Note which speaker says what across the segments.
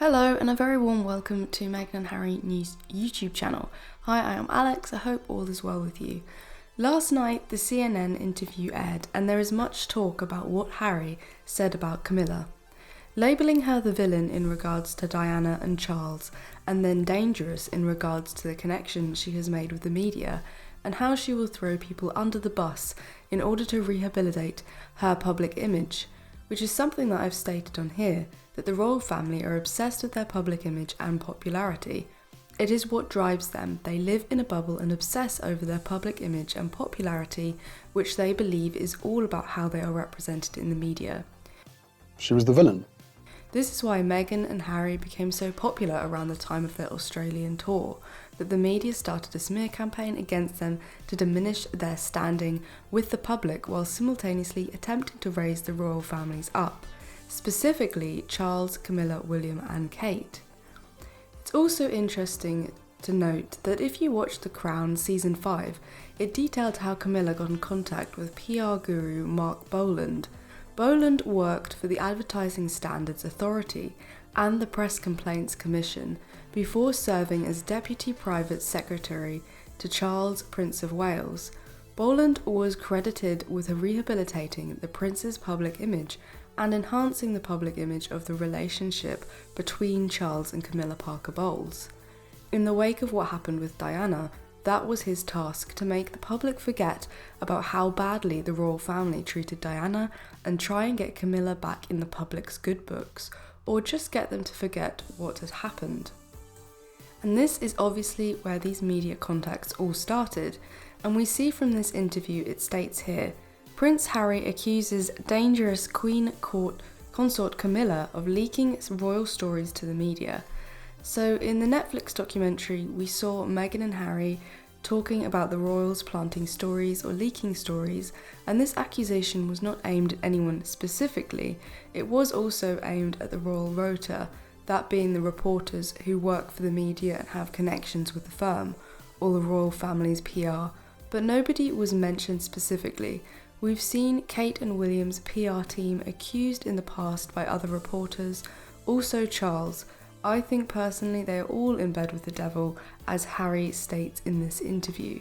Speaker 1: Hello and a very warm welcome to Meghan and Harry News YouTube channel. Hi, I am Alex, I hope all is well with you. Last night the CNN interview aired and there is much talk about what Harry said about Camilla. Labelling her the villain in regards to Diana and Charles, and then dangerous in regards to the connection she has made with the media, and how she will throw people under the bus in order to rehabilitate her public image, which is something that I've stated on here, that the royal family are obsessed with their public image and popularity. It is what drives them. They live in a bubble and obsess over their public image and popularity, which they believe is all about how they are represented in the media.
Speaker 2: She was the villain.
Speaker 1: This is why Meghan and Harry became so popular around the time of their Australian tour, that the media started a smear campaign against them to diminish their standing with the public while simultaneously attempting to raise the royal families up, specifically Charles, Camilla, William and Kate. It's also interesting to note that if you watch The Crown Season 5, it detailed how Camilla got in contact with PR guru Mark Boland. Boland worked for the Advertising Standards Authority and the Press Complaints Commission before serving as Deputy Private Secretary to Charles, Prince of Wales. Boland was credited with rehabilitating the Prince's public image and enhancing the public image of the relationship between Charles and Camilla Parker Bowles. In the wake of what happened with Diana, that was his task, to make the public forget about how badly the royal family treated Diana and try and get Camilla back in the public's good books, or just get them to forget what had happened. And this is obviously where these media contacts all started, and we see from this interview it states here, Prince Harry accuses dangerous Queen consort Camilla of leaking royal stories to the media. So in the Netflix documentary, we saw Meghan and Harry talking about the royals planting stories or leaking stories, and this accusation was not aimed at anyone specifically, it was also aimed at the royal rota, that being the reporters who work for the media and have connections with the firm, or the royal family's PR, but nobody was mentioned specifically. We've seen Kate and William's PR team accused in the past by other reporters, also Charles. I think personally they are all in bed with the devil, as Harry states in this interview.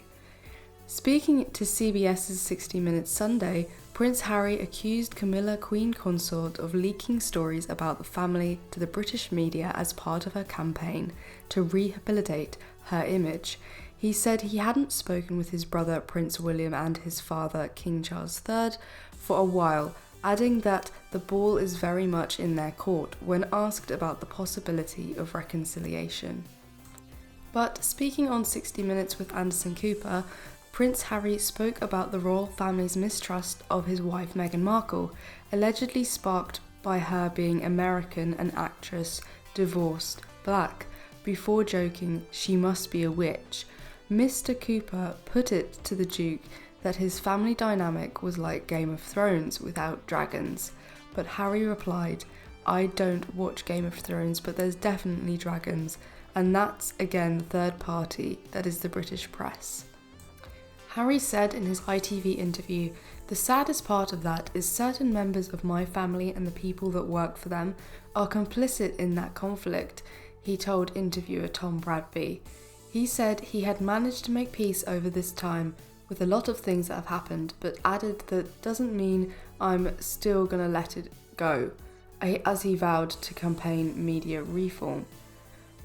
Speaker 1: Speaking to CBS's 60 Minutes Sunday, Prince Harry accused Camilla, Queen Consort, of leaking stories about the family to the British media as part of her campaign to rehabilitate her image. He said he hadn't spoken with his brother Prince William and his father King Charles III for a while, adding that the ball is very much in their court when asked about the possibility of reconciliation. But speaking on 60 Minutes with Anderson Cooper, Prince Harry spoke about the royal family's mistrust of his wife Meghan Markle, allegedly sparked by her being American and actress, divorced, black, before joking she must be a witch. Mr. Cooper put it to the Duke that his family dynamic was like Game of Thrones without dragons, but Harry replied, "I don't watch Game of Thrones, but there's definitely dragons, and that's again the third party, that is the British press." Harry said in his ITV interview, "The saddest part of that is certain members of my family and the people that work for them are complicit in that conflict," he told interviewer Tom Bradby. He said he had managed to make peace over this time with a lot of things that have happened, but added that doesn't mean I'm still gonna let it go, as he vowed to campaign media reform.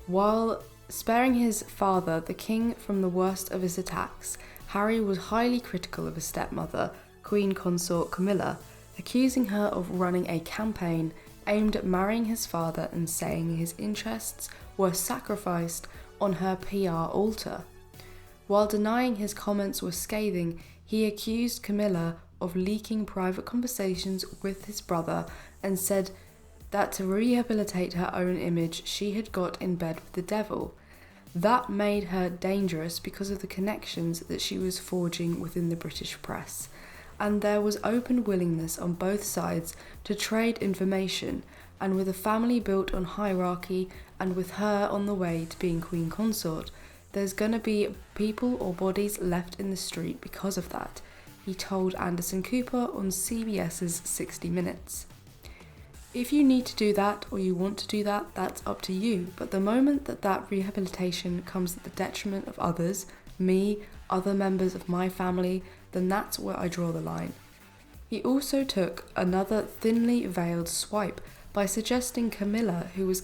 Speaker 1: While sparing his father, the king, from the worst of his attacks, Harry was highly critical of his stepmother, Queen Consort Camilla, accusing her of running a campaign aimed at marrying his father and saying his interests were sacrificed on her PR altar. While denying his comments were scathing, he accused Camilla of leaking private conversations with his brother and said that to rehabilitate her own image she had got in bed with the devil. That made her dangerous because of the connections that she was forging within the British press, and there was open willingness on both sides to trade information, and with a family built on hierarchy and with her on the way to being Queen Consort, there's gonna be people or bodies left in the street because of that, he told Anderson Cooper on CBS's 60 Minutes. If you need to do that or you want to do that, that's up to you. But the moment that rehabilitation comes at the detriment of others, me, other members of my family, then that's where I draw the line. He also took another thinly veiled swipe by suggesting Camilla, who has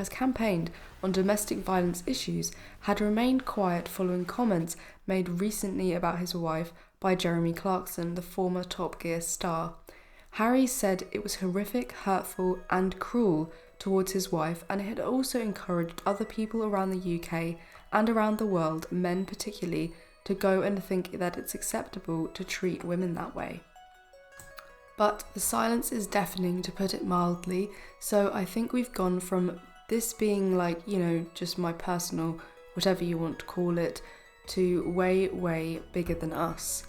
Speaker 1: campaigned on domestic violence issues, had remained quiet following comments made recently about his wife by Jeremy Clarkson, the former Top Gear star. Harry said it was horrific, hurtful and cruel towards his wife, and it had also encouraged other people around the UK and around the world, men particularly, to go and think that it's acceptable to treat women that way. But the silence is deafening, to put it mildly, so I think we've gone from this being like, just my personal, whatever you want to call it, to way, way bigger than us.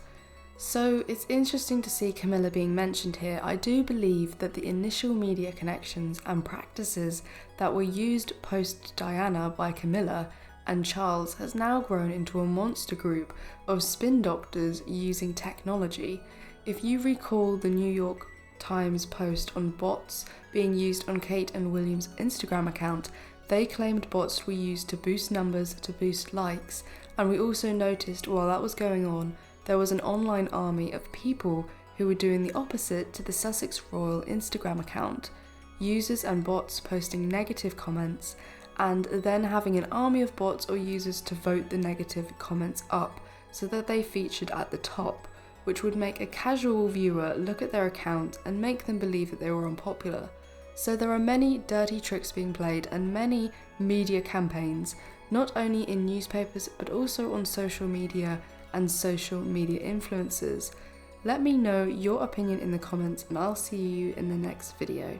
Speaker 1: So it's interesting to see Camilla being mentioned here. I do believe that the initial media connections and practices that were used post Diana by Camilla and Charles has now grown into a monster group of spin doctors using technology. If you recall the New York Times post on bots being used on Kate and William's Instagram account, they claimed bots were used to boost numbers, to boost likes, and we also noticed while that was going on, there was an online army of people who were doing the opposite to the Sussex Royal Instagram account, users and bots posting negative comments, and then having an army of bots or users to vote the negative comments up so that they featured at the top, which would make a casual viewer look at their account and make them believe that they were unpopular. So there are many dirty tricks being played and many media campaigns, not only in newspapers but also on social media and social media influencers. Let me know your opinion in the comments and I'll see you in the next video.